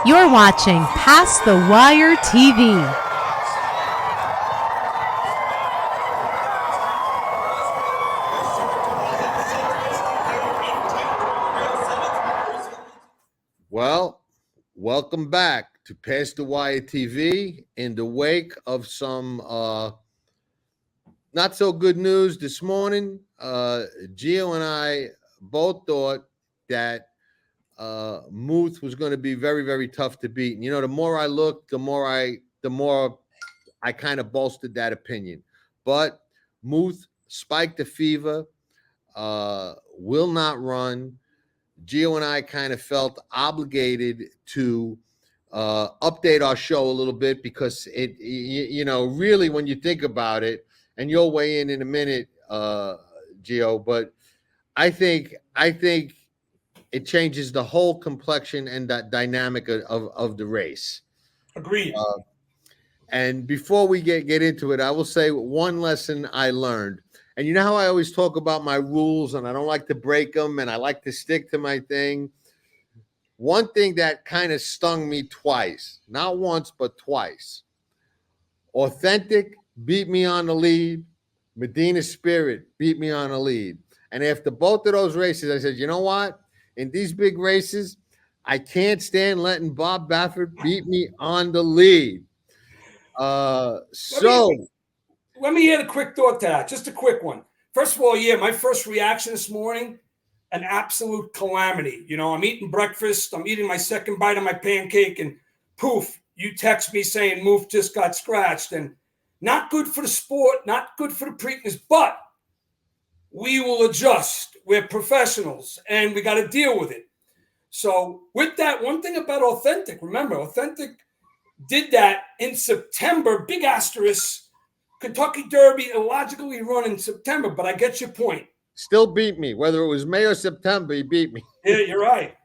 You're watching Past the Wire TV. Well, welcome back to Past the Wire TV in the wake of some not so good news this morning. Gio and I both thought that Muth was going to be very, very tough to beat. And, you know, the more I looked, the more I kind of bolstered that opinion. But Muth spiked the fever, will not run. Gio and I kind of felt obligated to update our show a little bit because you know, really when you think about it, and you'll weigh in a minute, Gio, but I think it changes the whole complexion and that dynamic of the race. Agreed. And before we get into it, I will say one lesson I learned. And you know how I always talk about my rules and I don't like to break them and I like to stick to my thing. One thing that kind of stung me twice, not once, but twice. Authentic beat me on the lead. Medina Spirit beat me on the lead. And after both of those races, I said, you know what? In these big races, I can't stand letting Bob Baffert beat me on the lead. Let me add a quick thought to that, just a quick one. First of all, my first reaction this morning, an absolute calamity. You know, I'm eating breakfast, I'm eating my second bite of my pancake, and poof, you text me saying Muth just got scratched. And not good for the sport, not good for the Preakness, but we will adjust. We're professionals, and we got to deal with it. So with that, one thing about Authentic, remember, Authentic did that in September, big asterisk. Kentucky Derby illogically run in September, but I get your point. Still beat me. Whether it was May or September, he beat me. Yeah, you're right.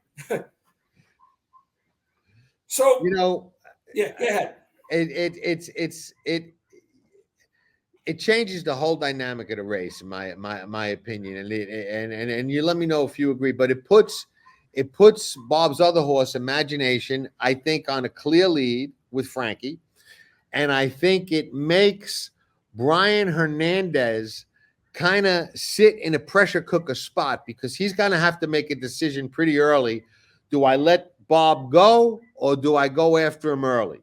So, you know, go ahead. It changes the whole dynamic of the race, in my opinion. And you let me know if you agree, but it puts Bob's other horse, Imagination, I think, on a clear lead with Frankie. And I think it makes Brian Hernandez kind of sit in a pressure cooker spot because he's going to have to make a decision pretty early. Do I let Bob go or do I go after him early?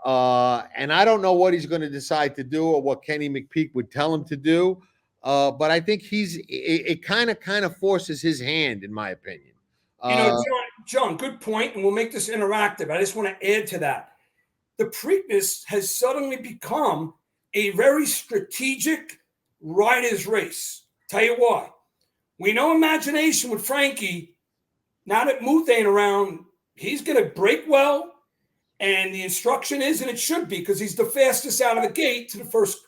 And I don't know what he's going to decide to do or what Kenny McPeak would tell him to do. But I think it kind of forces his hand, in my opinion. You know, John, good point. And we'll make this interactive. I just want to add to that. The Preakness has suddenly become a very strategic rider's race. Tell you why. We know Imagination with Frankie. Now that Muth ain't around, he's going to break well. And the instruction is, and it should be, because he's the fastest out of the gate to the first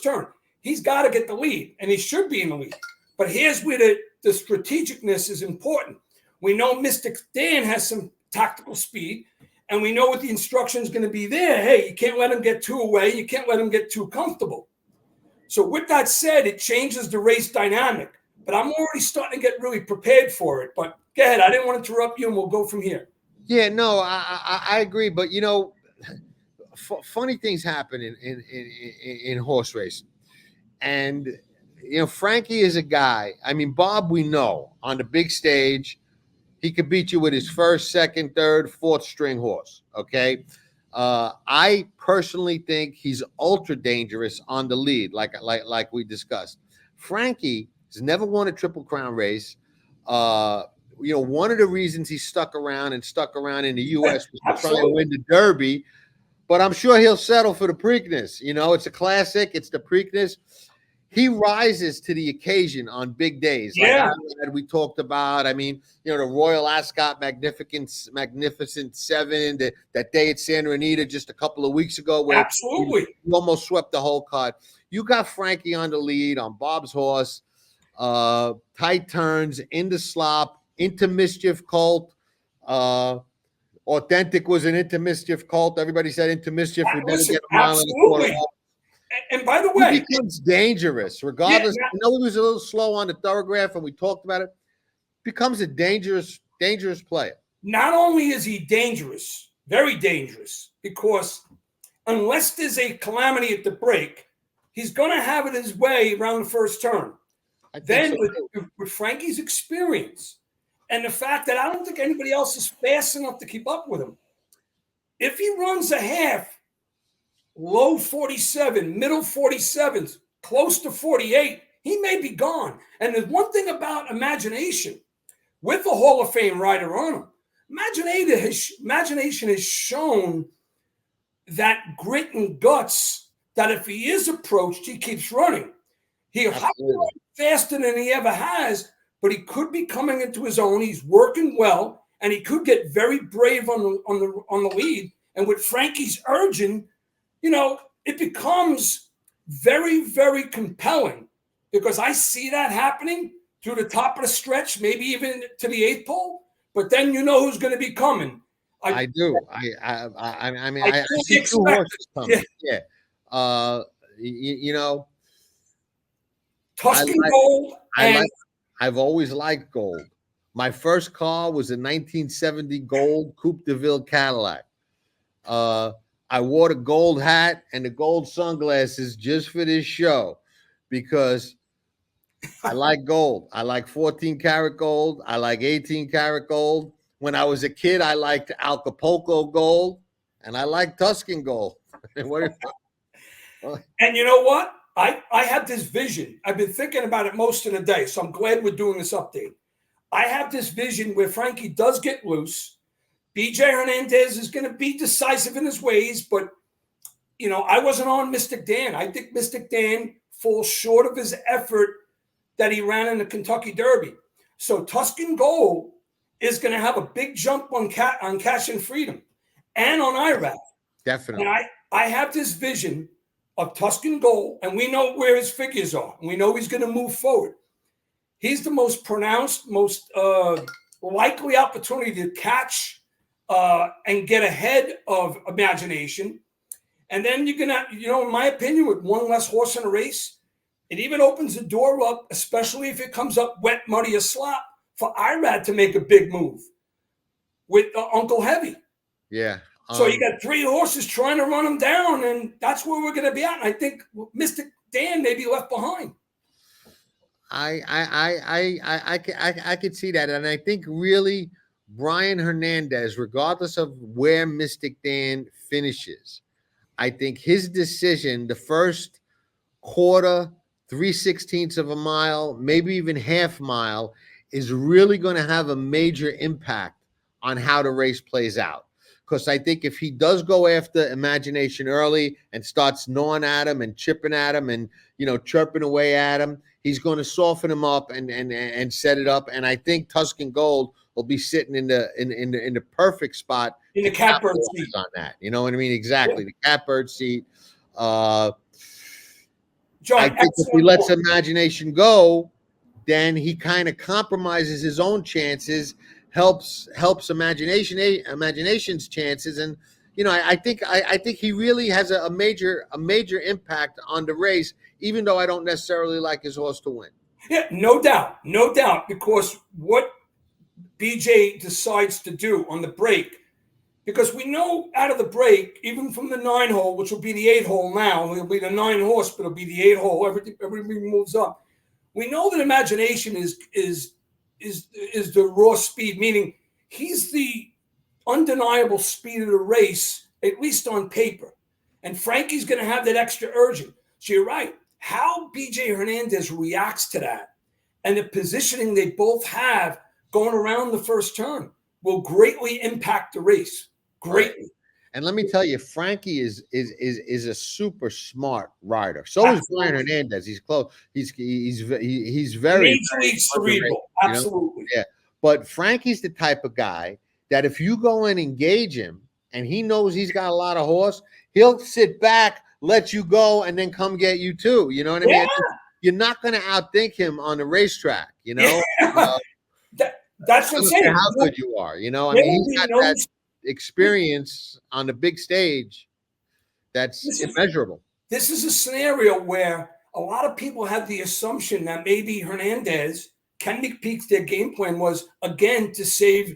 turn. He's got to get the lead, and he should be in the lead. But here's where the strategicness is important. We know Mystik Dan has some tactical speed. And we know what the instruction is going to be there. Hey, you can't let him get too away. You can't let him get too comfortable. So with that said, it changes the race dynamic. But I'm already starting to get really prepared for it. But go ahead. I didn't want to interrupt you, and we'll go from here. Yeah, no, I agree. But, you know, funny things happen in horse racing. And, you know, Frankie is a guy. I mean, Bob, we know, on the big stage, he could beat you with his first, second, third, fourth string horse. Okay. I personally think he's ultra dangerous on the lead, like we discussed. Frankie has never won a Triple Crown race. You know, one of the reasons he stuck around in the U.S. was to try to win the Derby, but I'm sure he'll settle for the Preakness. You know, it's a classic. It's the Preakness. He rises to the occasion on big days. Yeah. Like we talked about. I mean, you know, the Royal Ascot Magnificent 7, that day at Santa Anita just a couple of weeks ago, where absolutely he almost swept the whole card. You got Frankie on the lead on Bob's horse, tight turns, into slop, into Mischief Colt. Authentic was an into Mischief Colt. Everybody said into Mischief would never get a mile in the quarter. And by the way, he becomes dangerous, regardless. I know he was a little slow on the thoroughbred, and we talked about it. Becomes a dangerous player. not only is he dangerous, very dangerous, because unless there's a calamity at the break, he's going to have it his way around the first turn. Then with Frankie's experience and the fact that I don't think anybody else is fast enough to keep up with him, if he runs a half, low 47, middle 47s, close to 48, he may be gone. And there's one thing about imagination with a Hall of Fame rider on him. Imagination has shown that grit and guts that if he is approached, he keeps running. He'll have to run faster than he ever has, but he could be coming into his own. He's working well, and he could get very brave on the lead. And with Frankie's urging, it becomes very, very compelling, because I see that happening through the top of the stretch, maybe even to the 8th hole. But then you know who's going to be coming. I do. I mean, I see two horses coming. Yeah. Tuscan Gold. I've always liked Gold. My first car was a 1970 Gold Coupe de Ville Cadillac. I wore the gold hat and the gold sunglasses just for this show because I like gold. I like 14 karat gold. I like 18 karat gold. When I was a kid, I liked Acapulco gold, and I like Tuscan gold. And you know what? I have this vision. I've been thinking about it most of the day, so I'm glad we're doing this update. I have this vision where Frankie does get loose. BJ Hernandez is going to be decisive in his ways, but, I wasn't on Mystik Dan. I think Mystik Dan falls short of his effort that he ran in the Kentucky Derby. So Tuscan Gold is going to have a big jump on Cash and Freedom and on Iraq. Definitely. And I have this vision of Tuscan Gold, and we know where his figures are. And we know he's going to move forward. He's the most pronounced, most likely opportunity to catch and get ahead of Imagination. And then you're going to, in my opinion, with one less horse in a race, it even opens the door up, especially if it comes up wet, muddy, or slop, for Irad to make a big move with Uncle Heavy. Yeah. So you got 3 horses trying to run him down, and that's where we're going to be at. And I think Mystik Dan may be left behind. I could see that, and I think really Brian Hernandez, regardless of where Mystik Dan finishes, I think his decision, the first quarter, 3/16 of a mile, maybe even half mile, is really going to have a major impact on how the race plays out. Because I think if he does go after Imagination early and starts gnawing at him and chipping at him and, chirping away at him, he's going to soften him up and set it up. And I think Tuscan Gold will be sitting in the perfect spot in the catbird seat on that. You know what I mean? Exactly. Yeah. The catbird seat. John, I think if he lets Imagination go, then he kind of compromises his own chances, helps Imagination's chances, and I think he really has a major impact on the race, even though I don't necessarily like his horse to win. Yeah, no doubt, because what BJ decides to do on the break, because we know out of the break, even from the 9 hole, which will be the 8 hole now, it'll be the 9 horse, but it'll be the 8 hole. Everything moves up. We know that Imagination is the raw speed, meaning he's the undeniable speed of the race, at least on paper. And Frankie's going to have that extra urging. So you're right. How BJ Hernandez reacts to that and the positioning they both have going around the first turn will greatly impact the race. Greatly. And let me tell you, Frankie is a super smart rider. So Absolutely. Is Brian Hernandez. He's close. He's very cerebral. Absolutely. Yeah. But Frankie's the type of guy that if you go and engage him and he knows he's got a lot of horse, he'll sit back, let you go, and then come get you too. You know what I mean? You're not going to outthink him on the racetrack. That's what I'm saying. How good you are. I mean, he's got that experience on the big stage that's immeasurable. This is a scenario where a lot of people have the assumption that maybe Hernandez, Ken McPeak's their game plan was, again, to save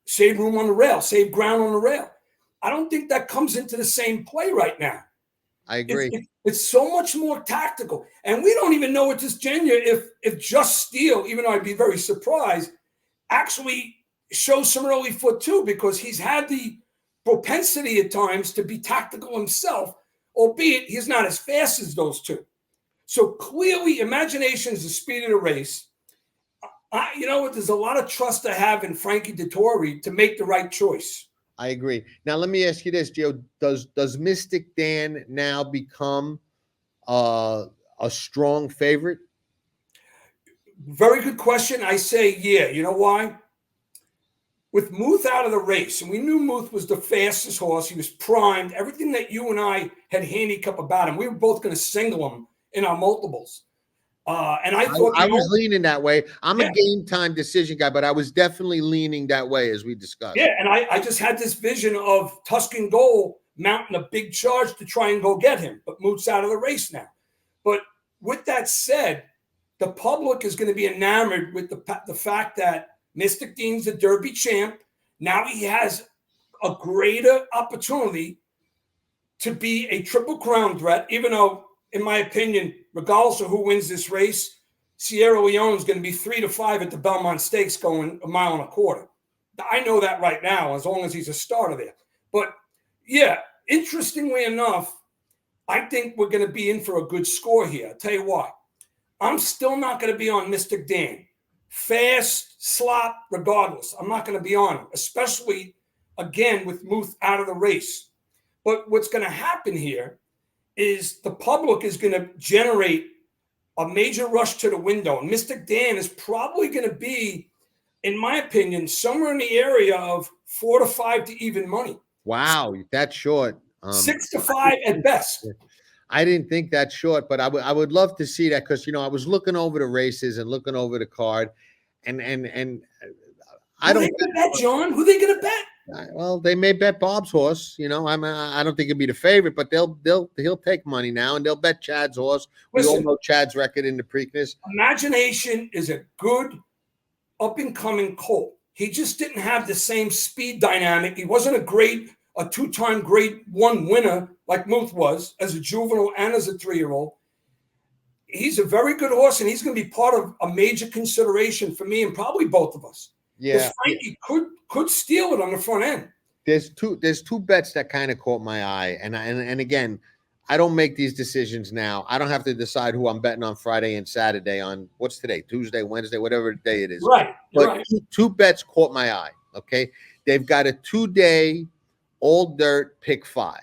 save room on the rail, save ground on the rail. I don't think that comes into the same play right now. I agree. It's so much more tactical. And we don't even know at this Virginia if Just Steel, even though I'd be very surprised, actually shows some early foot too, because he's had the propensity at times to be tactical himself, albeit he's not as fast as those two. So clearly, imagination is the speed of the race. You know what? There's a lot of trust I have in Frankie Dettori to make the right choice. I agree. Now, let me ask you this, Joe. Does Mystik Dan now become a strong favorite? Very good question. I say, yeah. You know why? With Muth out of the race, and we knew Muth was the fastest horse. He was primed. Everything that you and I had handicap about him, we were both going to single him in our multiples. And I thought I was leaning that way. I'm a game time decision guy, but I was definitely leaning that way as we discussed. Yeah, and I just had this vision of Tuscan Gold mounting a big charge to try and go get him, but Muth's out of the race now. But with that said, the public is going to be enamored with the fact that Mystik Dean's the Derby champ. Now he has a greater opportunity to be a Triple Crown threat, even though, in my opinion, regardless of who wins this race, Sierra Leone is going to be 3-5 at the Belmont Stakes going 1.25 miles. I know that right now, as long as he's a starter there. But, yeah, interestingly enough, I think we're going to be in for a good score here. I'll tell you why. I'm still not going to be on Mystik Dan. Fast, slop, regardless. I'm not going to be on him, especially, again, with Muth out of the race. But what's going to happen here is the public is going to generate a major rush to the window. And Mystik Dan is probably going to be, in my opinion, somewhere in the area of 4 to 5 to even money. Wow, that's short. 6 to 5 at best. I didn't think that short, but I would love to see that, because I was looking over the races and looking over the card, and I don't bet, John. Who they going to bet? Well, they may bet Bob's horse. I don't think it'd be the favorite, but he'll take money now, and they'll bet Chad's horse. Listen, we all know Chad's record in the Preakness. Imagination is a good up and coming colt. He just didn't have the same speed dynamic. He wasn't a two-time grade 1 winner like Muth was as a juvenile and as a 3-year-old. He's a very good horse, and he's going to be part of a major consideration for me and probably both of us. Yeah, Frankie could steal it on the front end. There's two bets that kind of caught my eye, and again, I don't make these decisions now. I don't have to decide who I'm betting on Friday and Saturday on what's today, Tuesday, Wednesday, whatever day it is. Right. But right. Two bets caught my eye. Okay, they've got a 2-day all dirt pick 5,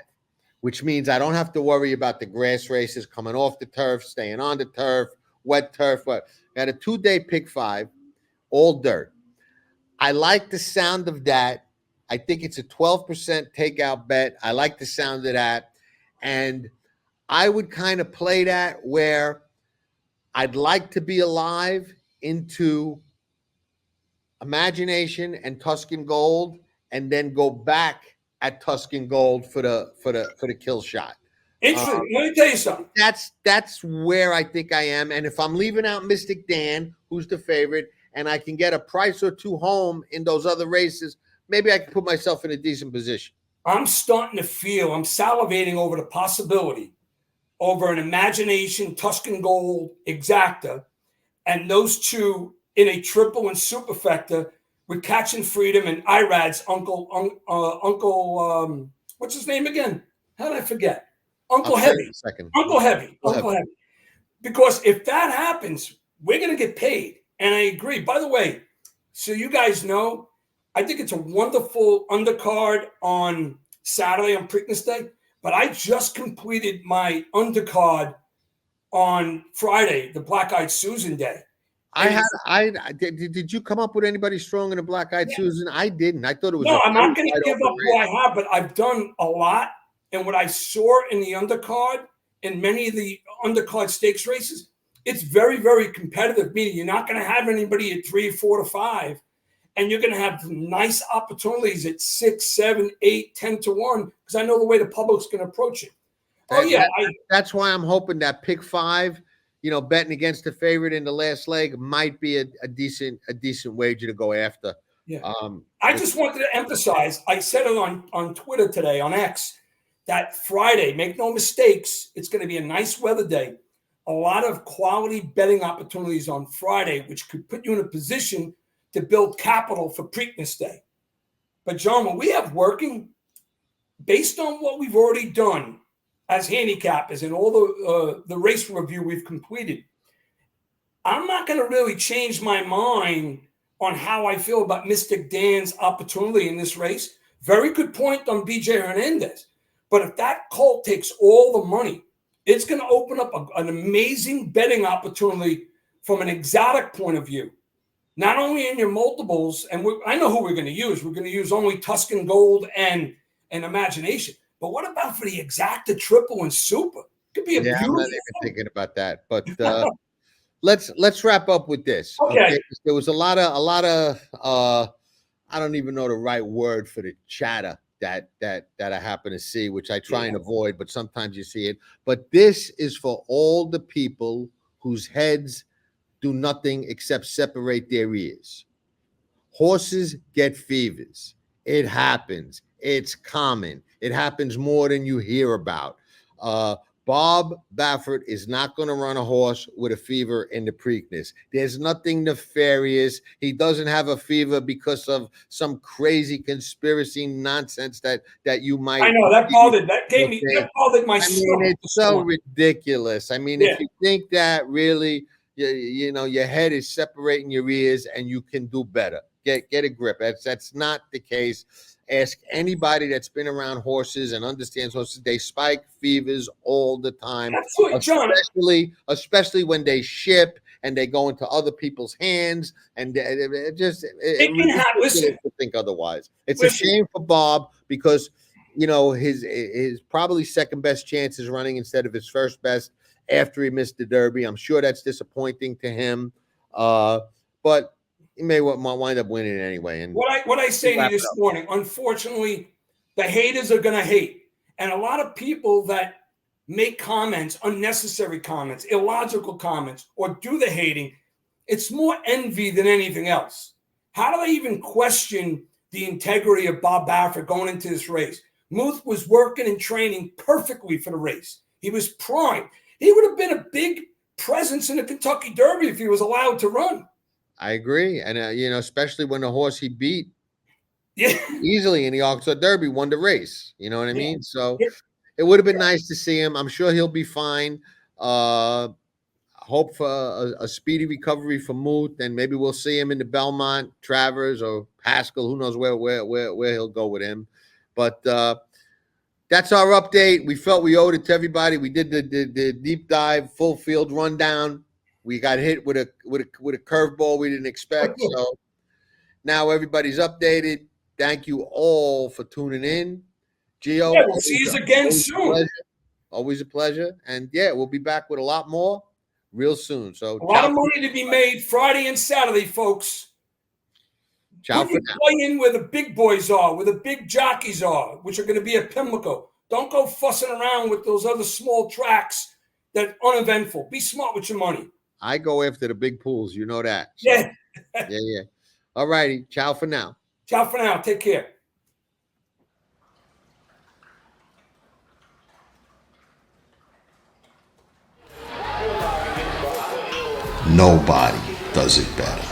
which means I don't have to worry about the grass races coming off the turf, staying on the turf, wet turf. What? Got a 2-day pick 5, all dirt. I like the sound of that. I think it's a 12% takeout bet. I like the sound of that. And I would kind of play that where I'd like to be alive into Imagination and Tuscan Gold, and then go back at Tuscan Gold for the kill shot. Interesting. Let me tell you something. That's where I think I am. And if I'm leaving out Mystik Dan, who's the favorite, and I can get a price or two home in those other races, maybe I can put myself in a decent position. I'm starting to feel, I'm salivating over the possibility over an Imagination, Tuscan Gold, Exacta, and those two in a triple and superfecta with Catching Freedom and Irad's uncle, what's his name again? How did I forget? Uncle Heavy. Uncle Heavy. Because if that happens, we're going to get paid. And I agree. By the way, so you guys know, I think it's a wonderful undercard on Saturday on Preakness Day, but I just completed my undercard on Friday, the Black Eyed Susan Day. Did you come up with anybody strong in the Black Eyed Susan? I didn't. I thought it was. No, I'm not going to give up who I have, but I've done a lot. And what I saw in the undercard, in many of the undercard stakes races, it's very, very competitive, meaning you're not going to have anybody at 3, 4 to 5. And you're going to have nice opportunities at 6, 7, 8, 10 to 1, because I know the way the public's going to approach it. That's why I'm hoping that pick 5, betting against the favorite in the last leg might be a decent wager to go after. Yeah. I just wanted to emphasize, I said it on Twitter today, on X, that Friday, make no mistakes, it's going to be a nice weather day. A lot of quality betting opportunities on Friday, which could put you in a position to build capital for Preakness Day. But John, what we have working, based on what we've already done as handicappers and all the race review we've completed, I'm not going to really change my mind on how I feel about Mystik Dan's opportunity in this race. Very good point on BJ Hernandez. But if that colt takes all the money, it's going to open up an amazing betting opportunity from an exotic point of view. Not only in your multiples, and I know who we're going to use. We're going to use only Tuscan Gold and Imagination. But what about for the exacta triple and super? Could be a beautiful. I'm not even thinking about that. But let's wrap up with this. Okay. There was a lot of I don't even know the right word for the chatter that I happen to see, which I try and avoid, but sometimes you see it. But this is for all the people whose heads do nothing except separate their ears. Horses get fevers. It happens. It's common. It happens more than you hear about. Bob Baffert is not going to run a horse with a fever in the Preakness. There's nothing nefarious. He doesn't have a fever because of some crazy conspiracy nonsense that you might. I know that bothered my soul. It's so ridiculous. I mean, if you think that really, you know, your head is separating your ears and you can do better. Get a grip. That's not the case. Ask anybody that's been around horses and understands horses. They spike fevers all the time, especially when they ship and they go into other people's hands. And it can happen. Listen, to think otherwise. It's a shame for Bob because, you know, his probably second best chance is running instead of his first best after he missed the Derby. I'm sure that's disappointing to him, but he may wind up winning anyway. And what I say to you this morning, unfortunately, the haters are going to hate. And a lot of people that make comments, unnecessary comments, illogical comments, or do the hating, it's more envy than anything else. How do they even question the integrity of Bob Baffert going into this race? Muth was working and training perfectly for the race. He was primed. He would have been a big presence in the Kentucky Derby if he was allowed to run. I agree. And, you know, especially when the horse he beat easily in the Arkansas Derby won the race. You know what I mean? So it would have been nice to see him. I'm sure he'll be fine. Hope for a speedy recovery for Muth, and maybe we'll see him in the Belmont, Travers, or Haskell. Who knows where he'll go with him. But that's our update. We felt we owed it to everybody. We did the deep dive, full field rundown. We got hit with a curveball we didn't expect. So now everybody's updated. Thank you all for tuning in. Gio, we'll see you again soon. Always a pleasure. And we'll be back with a lot more real soon. So a lot of money to be made Friday and Saturday, folks. Ciao for now. Play in where the big boys are, where the big jockeys are, which are going to be at Pimlico. Don't go fussing around with those other small tracks that are uneventful. Be smart with your money. I go after the big pools. You know that. So, yeah. All righty. Ciao for now. Ciao for now. Take care. Nobody does it better.